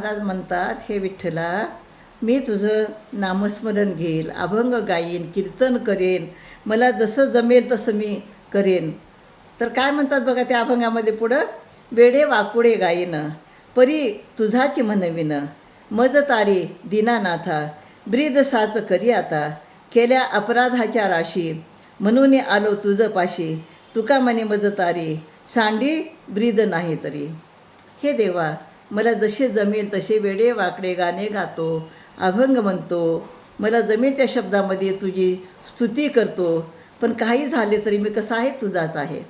महाराज म्हणतात, हे विठ्ठला, मी तुझं नामस्मरण घेईल, अभंग गाईन, कीर्तन करेन, मला जसं जमेल तसं मी करेन. तर काय म्हणतात बघा त्या अभंगामध्ये पुढं, वेडे वाकुडे गाईन परी तुझाची म्हणविन, मज तारी दीनानाथा ब्रीद साच करी आता, केल्या अपराधाच्या राशी म्हणून आलो तुझ पाशी, तुका म्हणे मज तारी सांडी ब्रीद नाही तरी. हे देवा, मला जसे जमेल तसे वेडे वाकडे गाणे गातो, अभंग म्हणतो, मला जमेल त्या शब्दामध्ये तुझी स्तुती करतो, पण काही झाले तरी मी कसा आहे तुझाच आहे.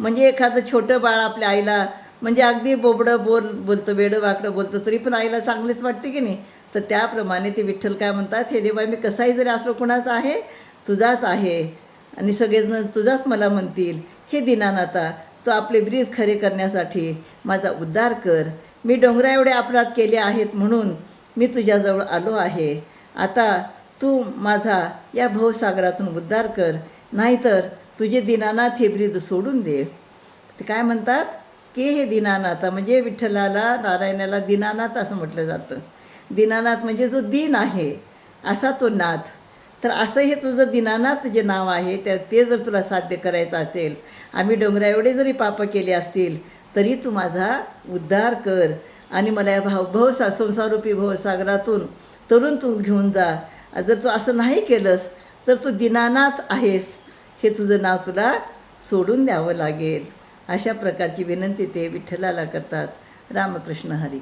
म्हणजे एखादं छोटं बाळ आपल्या आईला म्हणजे अगदी बोबडं बोलतं, वेडं वाकडं बोलतं, तरी पण आईला चांगलेच वाटते की नाही. तर त्याप्रमाणे ते विठ्ठल काय म्हणतात, हे देवा, मी कसाही जरी असलो कुणाचा आहे, तुझाच आहे, आणि सगळेजण तुझाच मला म्हणतील. हे दीनानाथा, तो आपले ब्रीद खरे करण्यासाठी माझा उद्धार कर. मी डोंगरा एवढे अपराध केले आहेत म्हणून मी तुझ्याजवळ आलो आहे. आता तू माझा या भवसागरातून उद्धार कर, नाहीतर तुझे दीनानाथ हे ब्रीद सोडून दे. ते काय म्हणतात की हे दीनानाथा, म्हणजे विठ्ठलाला, नारायणाला दीनानाथ असं म्हटलं जातं. दीनानाथ म्हणजे जो दीन आहे असा तो नाथ. तर असं हे तुझं दीनानाथ जे नाव आहे ते जर तुला साध्य करायचं असेल, आम्ही डोंगरा एवढे जरी पापं केले असतील तरी तू माझा उद्धार कर आणि मला या संसारूपी भवसागरातून तरुण तू घेऊन जा. जर तू असं नाही केलंस तर तू दीनानाथ आहेस, हे तुझं नाव तुला सोडून द्यावं लागेल. अशा प्रकारची विनंती ते विठ्ठलाला करतात. रामकृष्ण हरी.